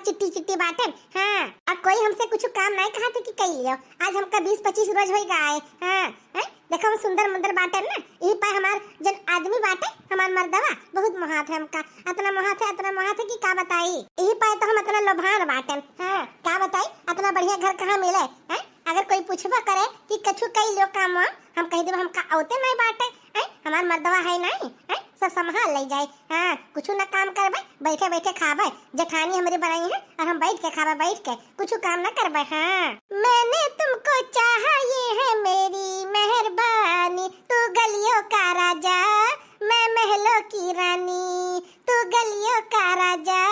चिट्टी चिट्टी बाटन। हाँ अब कोई हमसे कुछ काम नहीं कहा थे कि कई लियो। आज हमका 20-25 रोज हो गए। हाँ देखो हम सुंदर मुंदर बाटन ना, यही पाए हमार जन आदमी बाटे हमार मर्दवा बहुत मोहात है हमका, इतना मोहात है कि क्या बताई। यही पाए तो हम इतना लोभान बाटन। हाँ क्या बताई, इतना बढ़िया घर कहाँ मिले। अगर कोई पूछबा करे कि कछु कई लियो काम, हम कह देब हमका औते नहीं बाटे। हमार मर्दवा है नहीं, सब संभाल ले जाए। हाँ कुछ न काम करबे, बैठे बैठे खाबे, जेठानी हमारी बनाई है और हम बैठ के खाबे, बैठ के कुछ काम न करबे। हाँ मैंने तुमको चाहा ये है मेरी मेहरबानी, तू गलियों का राजा मैं महलों की रानी, तू गलियों का राजा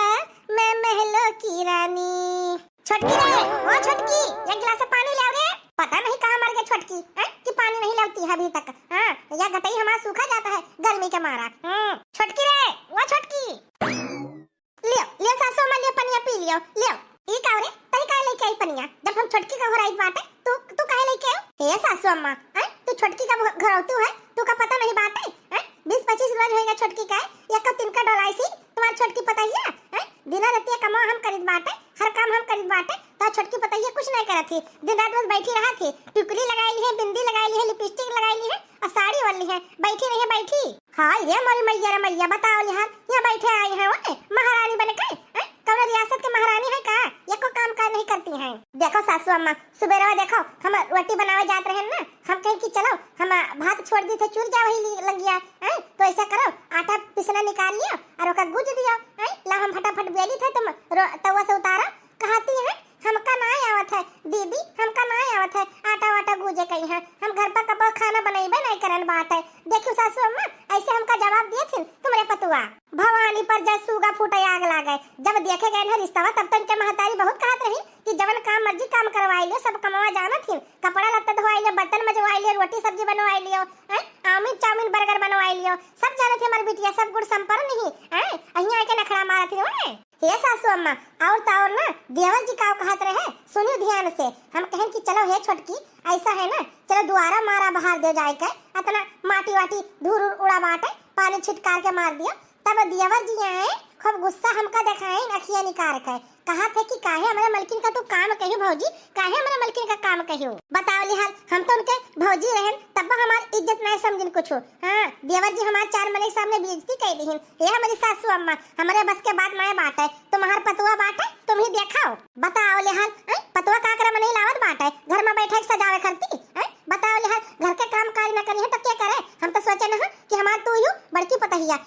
मैं महलों की रानी। छोटकी रे, वो छोटकी एक गिलास पानी ले रे। पता नहीं कहाँ मर गई छोटकी कि पानी नहीं लाती है अभी तक। हाँ या घटाई हमारा सूखा जाता है गर्मी के मारा। छोटकी रे, वो छोटकी लियो लियो सासू मां लियो पनिया पी लियो, लियो। ई का रे तई का लेके आई पनिया, जब हम छोटकी का हो रही बात है तू काहे लेके आयो। हे सासू अम्मा तू छोटकी का घर होतू है, तू का पता नहीं बात है। 20-25 रोज होएगा छोटकी का, या कब तिनका डोलाई सी तुम्हारी छोटकी पता ही है। दिन रात कमा हम करित बाटे, हर काम हम करित बाटे, तो छोटकी पता ही कुछ नहीं करत थी। दिन रात बस बैठी रहा थी, टिकली लगाई ली है, बिंदी लगाई ली है, लिपस्टिक लगाई ली है और साड़ी वाली है, बैठी नहीं है बैठी। हाँ ये मोरी मैया बताओ लिहार यहाँ बैठे आई है वो महारानी बन के। कौन रियासत के महारानी है का, ये को काम काज नहीं करती हैं। देखो सासू अम्मा सुबेरवा देखो हम रोटी बनावे जात रहे ना, हम कहें कि चलो हम भात छोड़ दी थे चूर जा वही लग गया। तो ऐसा करो आटा पिसना निकाल लियो और ओका गुज दियो। ला हम फटाफट बेली थे तुम तवा से उतारा, कहती है हमका ना आवत है दीदी, हमका ना आवत है आटा वाटा गूजे कहीं है, हम घर पर कब खाना बनाइबे नहीं करन बात है। देखो सासू अम्मा ऐसे हमका जवाब दिए थे तुम्हारे पतुआ, भवानी पर जब सूगा फूटे आग लागे। जब देखे गए ना रिश्ता तब तक के महतारी बहुत कहत रही कि जवन काम मर्जी काम करवाई लियो, सब कमावा जाना थी, कपड़ा लत्ता धोवाई लियो, बर्तन मजवाई लियो, रोटी सब्जी बनवाई लियो, आमिर चाउमीन बर्गर बनवाई लियो, सब जाने थे हमारी बिटिया, सब गुड़ संपन्न नहीं अहिया आके नखरा मारा थी। हे सासू अम्मा और तावर ना देवर जी का कहत रहे सुनियो ध्यान से। हम कहें कि चलो हे छोटकी ऐसा है ना, चलो दुआरा मारा बाहर दे जाए के, इतना माटी वाटी धूल उड़ा बाटे पानी छिटकार के मार दिया। तब देवर जी आए खूब गुस्सा हमका दिखाए, अखियां निकाल के कहा थे कि काहे हमारे मलकिन का तू काम कहियो भौजी, काहे हमारे मलकिन का काम कहियो। बताओ लिहाल हम तो उनके भौजी रहन तब हमारी इज्जत नहीं समझिन कुछ। हाँ देवर जी हमारे 4 मने के सामने बेइज्जती कर दीहिन। ये हमारी सासू अम्मा हमारे बस के बात मैं बात है, तुम्हार पतुआ बात है तुम ही देखाओ। बताओ लिहाल पतुआ का करे मने लावत बात है, घर में बैठे सजावे करती। बताओ लिहाल घर के काम काज न करी है तो क्या करे। हम तो सोचे ना कि हमार तू यू बड़की पतहिया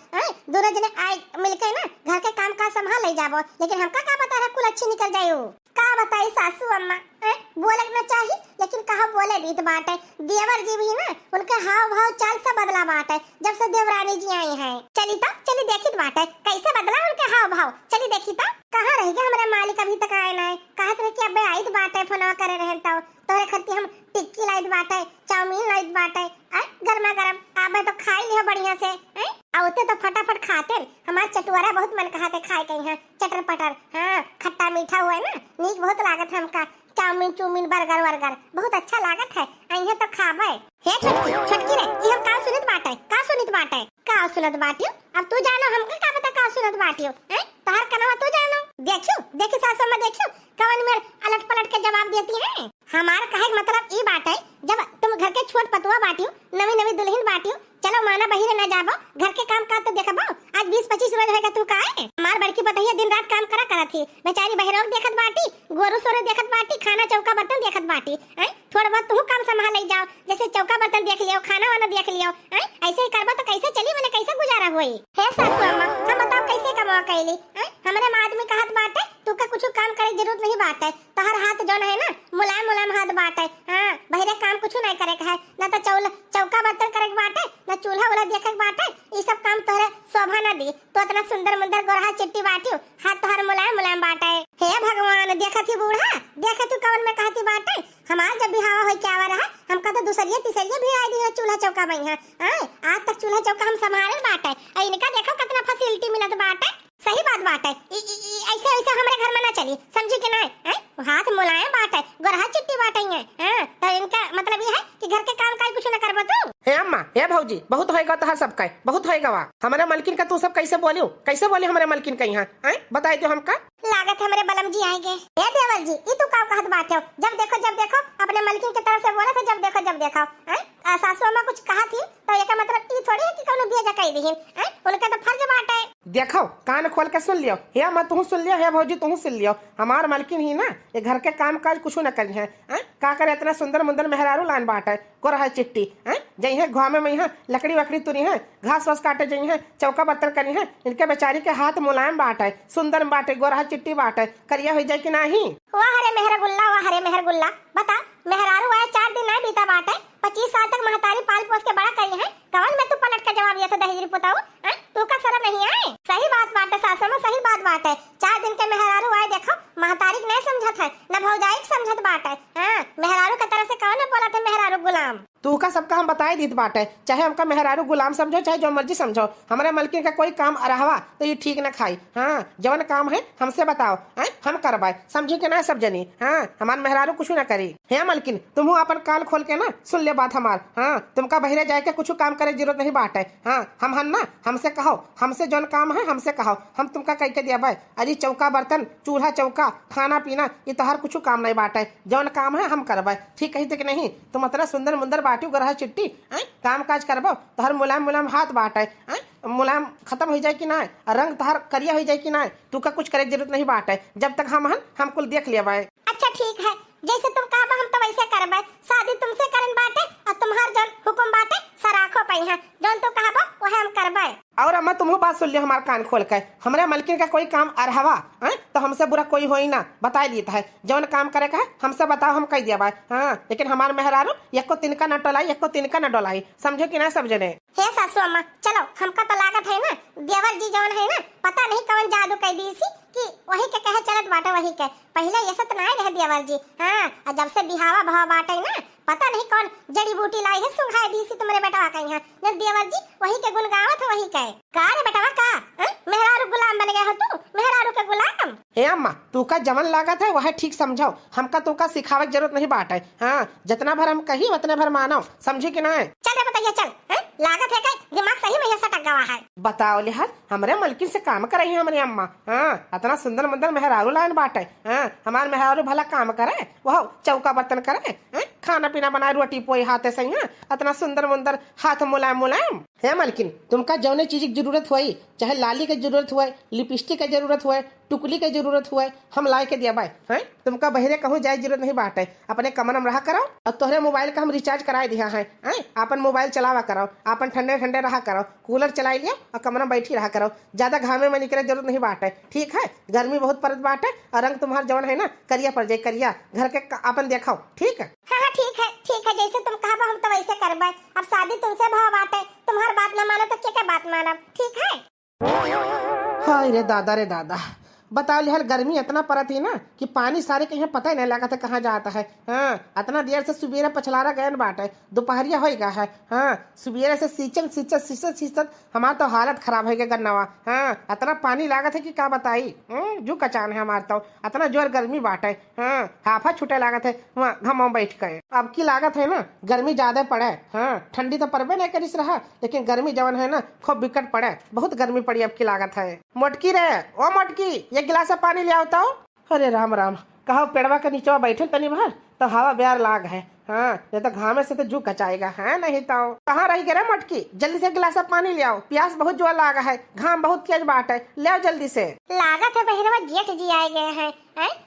दोनों जने आए मिलके ना घर के काम काज संभाल ले जाबो, लेकिन हमका का बता कुल अच्छी निकल जायो। का बताई सासू अम्मा बोले न चाहिए लेकिन कहा बोले रीत बात है। देवर जी भी ना उनके हाव भाव चाल से बदला बात है जब से देवरानी जी आई हैं। चली देखी बात है कैसे बदला उनके हाव भाव, चली देखी तो कहाँ रह गया हमारा मालिक अभी तक आए नहीं। कहत रहे कि अबे आईत बात है फोनवा करे रहे तो तोरे खती हम टिक्की लाइत बात है, चाउमीन लाइत बात है, गरमा गरम आबे तो खाई लियो बढ़िया से। औते तो फटाफट खाते, हमारा चटुआरा बहुत मन कहते खाए कहीं है चटर पटर। हाँ खट्टा मीठा हुआ है ना, नीक बहुत लागत है हमका, चाउमीन चूमीन बर्गर वर्गर बहुत अच्छा लागत है, अइहे तो खाबे। हे छोटकी रे ये हम का सुनत बात है, का सुनत बात है, का सुनत बाटियो। अब तू जानो हमका का पता का सुनत बाटियो, तोहर कनवा तू जानो। देखी सासू अम्मा देखियो कवन में अलट पलट के जवाब देती है। हमारा कहे मतलब ई बात है जब तुम घर के छोट पतुआ बाटियो, नवी दुल्हन बाटियो, चलो माना बहिरे न जाबो, घर के काम का तो देखबो। आज 20-25 रोज होएगा तू काहे हमार बड़की पतहिया दिन रात काम करा थी, बेचारी बहिरों देखत बाटी, गोरू सोरू देखत बाटी, खाना चौका बर्तन देखत बाटी। थोड़ा बहुत तू काम संभाल ले जाओ, जैसे चौका बर्तन देख लियो, खाना वाना देख लियो। ऐसे ही करबो तो कैसे चली, मने कैसे गुजारा होई। हे सासू अम्मा हम बताओ कैसे कमावा कैली। हमारे आदमी कहत बाटे तू का कुछ काम करे जरूरत नहीं बात है, तोहर हाथ जौन है ना मुलायम हाथ बाटे। हां बहिरे काम कुछ नहीं करे के है, ना तो चौका बर्तन करे के बाटे, ना चूल्हा वाला देखे के बाटे, ई सब काम तोहरे शोभा ना दी। तो इतना सुंदर मुंदर गोरहा चिट्टी बाटियो, हाथ तोहर मुलायम बाटे। हे भगवान देखत ही बूढ़ा, देखत तू कवन में कहती बाटे। हमार जब बिहावा होई के आवा रहा हमका तो दूसरिया तीसरिया भी आई दी चूल्हा चौका में है। आज तक चूल्हा चौका हम संभाले बाटे, इनका देखो कितना फैसिलिटी मिलत बाटे। सही बात बाटे, ऐसे हमारे घर में ना चली, समझी कि नहीं। हाथ मुलायम बाटे, गोरहा चिट्टी बाटे है। तो इनका मतलब ये है कि घर के काम काज कुछ ना करबो तू। हे अम्मा ये भौजी बहुत होएगा तहार सबका, बहुत होएगा वा हमारे मलकिन का तू सब कैसे बोली हमारे मलकिन का यहाँ बताए तो हमका लागत हमारे बलम जी आएंगे। ए देवर जी ई तू का कहत बात हो, जब देखो अपने मलकिन की तरफ से बोला था, जब देखो सासू अम्मा कुछ कहा थी तो ये का मतलब ई थोड़ी है कि कोनो भेजा कह दीहिन उनका तो फर्ज बात है। देखो कान खोल के सुन लियो, हे मत तू सुन लियो, हे भौजी तू सुन लियो, हमार मलकिन ही ना ये घर के काम काज कुछ न करी है का करे इतना सुंदर मुंदर मेहरारू लान बाट है को रहा चिट्टी जई है घुमा में यहाँ लकड़ी वकड़ी तुरी है, घास वास काटे जई है, चौका बर्तन करी है, इनके बेचारी के हाथ मुलायम बाट है, सुंदर बाट है, गोरहा चिट्टी बाट है, करिया हो जाए कि नहीं। वाह हरे मेहर गुल्ला बता मेहरारू आया 4 दिन नहीं बीता बाट है, 25 साल तक महतारी पाल पोस के बड़ा करी है, कवन में तू पलट का जवाब दिया था दहेज पुताऊ तू का शर्म नहीं आए। सही बात है सासू में, सही बात है, 4 दिन के मेहरारू आए देखो महतारी नहीं समझत है न भौजाई समझत बाट है मेहरारू की तरफ से कौन बोला था मेहरारू गुलाम। तू का सबका हम बताए दीत बाट है, चाहे हमका मेहरारू गुलाम समझो चाहे जो मर्जी समझो, हमारे मलकिन का कोई काम अरहवा तो ये ठीक न खाई जवन काम है हमसे बताओ हम करवाए, समझी के ना सब जनी हमार मेहरारू कुछ न करी है मलकिन, तुम अपन कान खोल के ना सुन ले बात हमार तुमका बहिरे जाए के कुछ काम करे जरूरत नहीं बाट है हम ना हमसे कहो, हमसे जौन काम है हमसे कहो, हम तुमका कह के दिया भाई अरे चौका बर्तन चूल्हा चौका खाना पीना ये तोहर कुछ काम नहीं बाट है, जौन काम है हम करवाए, ठीक कही कि नहीं। तुम इतना सुंदर मुंदर बाटू गरहा चिट्टी काम काज करबो तोहर मुलायम हाथ बाट है मुलायम खत्म हो जाए कि ना, रंग तोहर करिया हो जाए कि ना, तू का कुछ करे जरूरत नहीं बाट है, जब तक हम कुल देख लिया भाई। अच्छा ठीक है जैसे तुम कहा हम तो वैसे करबे, शादी तुमसे करन बाटे और तुम्हार जन हुकुम बाटे सराखो पई है, जौन तू कहबो वह हम करबे। और अम्मा तुम बात सुन लियो हमार कान खोल के, हमारे मलकिन का कोई काम अरहवा तो हमसे बुरा कोई हो ही ना, बता देता है जौन काम करे का है हमसे बताओ हम कह दिया भाई लेकिन हमार मेहरारू एको तिनका न टोलाई एको तिनका न डोलाई, समझो कि ना समझे ने। हे सासू अम्मा चलो हमका तो लागत है ना देवर जी जौन है ना पता नहीं कौन जादू कह दी सी कि वही के कहे चलत बाटे वही के, पहले ये सब नहीं रहे देवर जी और जब से बिहावा भाव बाटे ना पता नहीं कौन जड़ी बूटी लाई है सुंघाई दी सी तुम्हारे बेटा का यहाँ जब देवर जी वही के गुण गावत है वही के का रे बेटा का मेहरारू गुलाम बन गया हो तू, मेहरारू के गुलाम। हे अम्मा तू का जमन लागत है वह ठीक समझाओ, हमका तू का सिखावे जरूरत नहीं बाट है जितना भर हम कही उतने भर मानो, समझी कि ना। चल बताइए चल लागत है दिमाग सही में सटक गवा है। बताओ लिहाज हमारे मलकिन से काम कर रही है हमारी अम्मा इतना सुंदर मुंदर मेहरारू लाइन बाटे हमारे मेहरारू भला काम करे वह चौका बर्तन करे खाना पीना बनाए रोटी पोई हाथे से इतना सुंदर मुंदर हाथ मुलायम है मलकिन, तुमका जौने चीज की जरूरत हुई चाहे लाली की जरूरत हुए लिपस्टिक की जरूरत हुए टुकली की जरूरत हुए हम ला के दिया भाई तुमका बहरे कहूँ जाए जरूरत नहीं बाटे, अपने कमर में रहा करो और तोहरे मोबाइल का हम रिचार्ज कराए दिया है अपन मोबाइल चलावा करो, अपन ठंडे रहा करो, कूलर चलाई लिया और कमर में बैठी रहा करो, ज्यादा घामे में निकले जरूरत नहीं बाटे, ठीक है गर्मी बहुत परत बाटे और रंग तुम्हार जौन है ना करिया पड़ जाए करिया घर के अपन देखो ठीक है। हाँ ठीक है जैसे तुम कहा हम तो वैसे करबे, अब शादी तुमसे भाव बाटे तुम्हार बात न मानो तो क्या बात मानब, ठीक है। हाय रे दादा बताओ लिहाल गर्मी इतना परत ही ना कि पानी सारे कहीं पता ही नहीं लगा था कहाँ जाता है इतना देर से सुबेरे पछलारा गए बाटे दोपहरिया होएगा है सुबेरे से सींचत हमारा तो हालत खराब हो गया गन्नावा इतना पानी लागत है कि क्या बताई जो कचान है हमारा तो इतना जोर गर्मी बाटे हाफा छूटे लागत है वहाँ घम बैठ गए, अब की लागत है ना गर्मी ज्यादा पड़े ठंडी तो पड़बे नहीं करिस रहा लेकिन गर्मी जवन है ना खूब विकट पड़े, बहुत गर्मी पड़ी अब की लागत है। मोटकी रे ओ मोटकी एक गिलास पानी ले आओ। अरे राम कहो पेड़वा के नीचे बैठे तनी भर तो हवा ब्यार लाग है ये तो घामे से तो जू कचाएगा है नहीं तो कहाँ रही गे मटकी, जल्दी से गिलास पानी ले आओ, प्यास बहुत जोर लागा है, घाम बहुत तेज बाट है, ले आओ जल्दी से। लागत है बहरवा जेठ जी आए गए हैं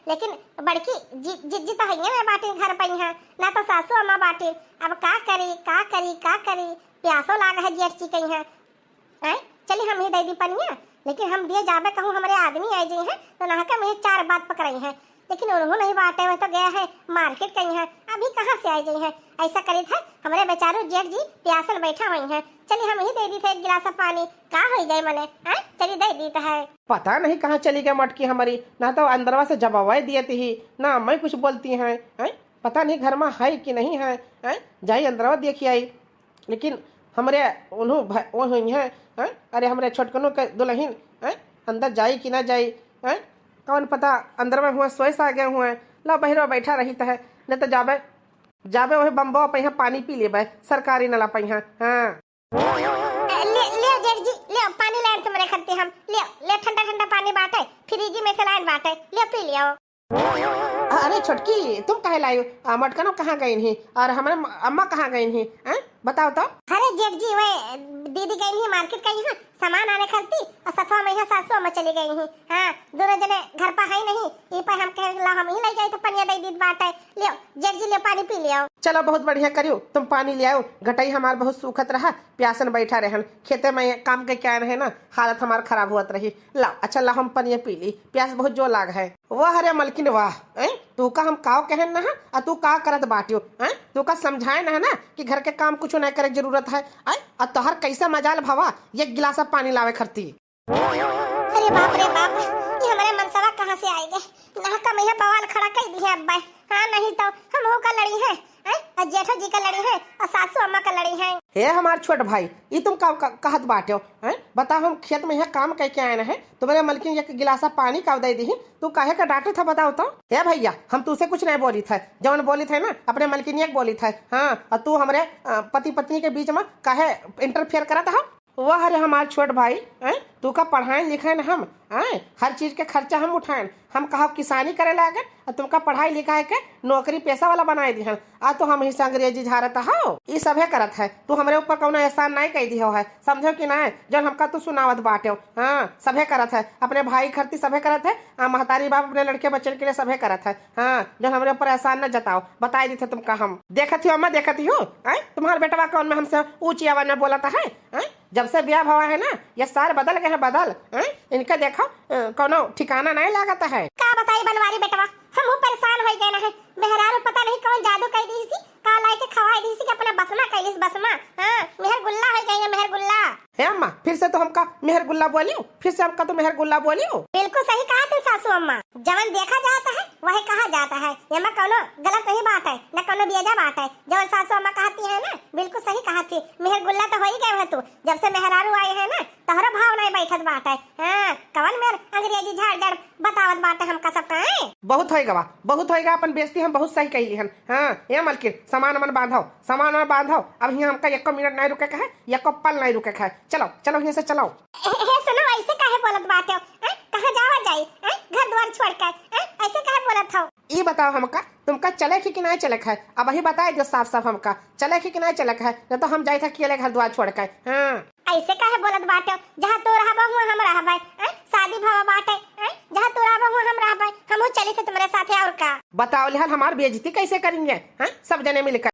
लेकिन बड़की जी तो है बाटी घर पर है ना तो सासू अम्मा बाटी, अब का करी प्यासो लागा है जेठ जी कहीं है चलिए हम ही दे दी पनिया, लेकिन हम दिए जाबे कहूँ हमारे आदमी आए जी हैं तो नहा मुझे 4 बात पकड़ाई है लेकिन उन्होंने नहीं बाटे में तो गया है मार्केट कहीं है, अभी कहाँ से आई गई है, ऐसा करी था हमारे बेचारू जेठ जी प्यासल बैठा हुई है, चलिए हम ही दे दी थे एक गिलास पानी का हो जाए मने चलिए दे दी है। पता नहीं कहाँ चली गई मटकी हमारी, ना तो अंदरवा से जवाब दिए थी ना मैं कुछ बोलती है पता नहीं घर में है कि नहीं है जाई अंदरवा देखी आई, लेकिन हमारे वो हुई है अरे हमारे छोटकनों के दुल्हन अंदर जाई कि ना जाई कौन पता अंदर में हुआ सोए आ गए हुए ला बहरा बैठा रही है नहीं तो जाबे जाबे वही बम्बो पे यहाँ पानी पी लेबे सरकारी नला पे यहाँ। हाँ ले ले जेठ जी ले पानी लाए तुम्हारे खत्ते हम ले ले ठंडा ठंडा पानी बाटे फ्रिज में से लाए बाटे ले पी लियो। अरे छोटकी तुम कहे लायो मटकनो कहाँ गई नहीं और हमारे अम्मा कहाँ गई नहीं? बताओ तो। अरे जेठ जी वे दीदी गई नहीं मार्केट गई है सामान आने खरीदी और सतवा में यहाँ सासू अम्मा चली गई हैं। हाँ दोनों जने घर पर है नहीं ये पर हम कह ला हम ही ले जाए तो पनिया दे दी बाटे लियो जेठ जी ले पानी पी लियो। चलो बहुत बढ़िया करियो तुम पानी ले आओ घटाई हमार बहुत सूखत रहा प्यासन बैठा रहन खेते में काम के क्या रहे ना हालत हमार खराब हुआ रही। ला अच्छा ला हम पनिया पी ली प्यास बहुत जो लाग है। वाह अरे मलकिन वाह तू का हम काव कहन ना आ तू का करत बाटियो तू का समझाए ना ना कि घर के काम कुछ नहीं करे जरूरत है और तोहर कैसा मजाल भवा एक गिलास पानी लावे खरती। अरे बाप रे बाप ये हमारे मनसवा कहाँ से आए गए ना का मैया बवाल खड़ा कर दी है अब्बा। हाँ नहीं तो हम हो का लड़ी है और जेठो जी का लड़ी है और सासू अम्मा का लड़ी है। हे हमार छोट भाई ये तुम का कहत बाटे हो बताओ हम खेत में यहाँ काम करके आए हैं तुम्हारे मलकिन एक गिलासा पानी का दे दी तू काहे का डांटे था बताओ तो। हे भैया हम तुझसे कुछ नहीं बोली थे जवन बोली थे ना अपने मलकिन बोली थे। हाँ और तू हमारे पति पत्नी के बीच में काहे इंटरफेयर करत है। वाह अरे हमार छोट भाई तू का पढ़ाए लिखाए न हम हर चीज के खर्चा हम उठाए हम कहा किसानी करे लागे और तुमका पढ़ाई लिखाई के नौकरी पेशा वाला बनाए दी आ तो हम ही से अंग्रेजी झारत हो ये सभे करत है तू हमारे ऊपर कौन एहसान नहीं कह दी हो है समझो कि ना जब हमका तू सुनावत बाटे हो। हाँ सभे करत है अपने भाई खरती सभे करत है महतारी बाप अपने लड़के बच्चे के लिए सभे करत है। हाँ जब हमारे ऊपर एहसान न जताओ बताई दी थे तुमका हम देखती हो अम्मा देखती हो तुम्हारे बेटवा कौन में हमसे ऊंची आवाज में बोला था है जब से ब्याह भवा है ना ये सार बदल गए हैं बदल इनका देखो कोनो ठिकाना नहीं लागता है। का बताई बनवारी बेटवा हम परेशान हो गए ना है मेहरारू पता नहीं कौन जादू कर दी सी का लाई के खवाई दी सी कि अपना बसमा कैलिस बसमा। हाँ मेहर गुल्ला हो गई है मेहर गुल्ला। है अम्मा फिर से तो हमका मेहर गुल्ला बोलियो फिर से हमका तो मेहर गुल्ला बोलियो। बिल्कुल सही कहा तुम सासू अम्मा जवन देखा जाता है वही कहा जाता है ये मैं कोनो गलत नहीं बात है न कोनो बेजा बात है जवन सासू अम्मा कहती है ना बिल्कुल सही कहा थी मेहर गुल्ला तो हो ही गए है तू जब से मेहरारू आए है ना तोहरा भाव नहीं बैठत बात है। हाँ कवन मेर अंग्रेजी झाड़ झाड़ बतावत बात है हमका सब कहे बहुत होएगा अपन बेइज्जती हम बहुत सही कहली हन। हाँ ये मलकिन सामान मन बांधो अब यहाँ हमका एक मिनट नहीं रुके है एक पल नहीं रुके है चलो चलो यहाँ से चलो। सुनो ऐसे काहे बोलत बाटे कहाँ जावा जाई घर द्वार छोड़ कर ऐसे काहे बोलत हो। ये बताओ हमका तुमका चले कि नहीं चले है अब वही बताए जो साफ साफ हमका चले कि नहीं चले है न तो हम जाए था अकेले घर द्वार छोड़ कर। हाँ ऐसे काहे बोलत बाटे जहाँ तू रहबा हुआ हम रहबा शादी भवा बाटे जहाँ तू रहबा हुआ हम रहबा हम चले थे तुम्हारे साथ और का। बताओ लिहाल हमार बेइज्जती कैसे करेंगे सब जने मिलकर।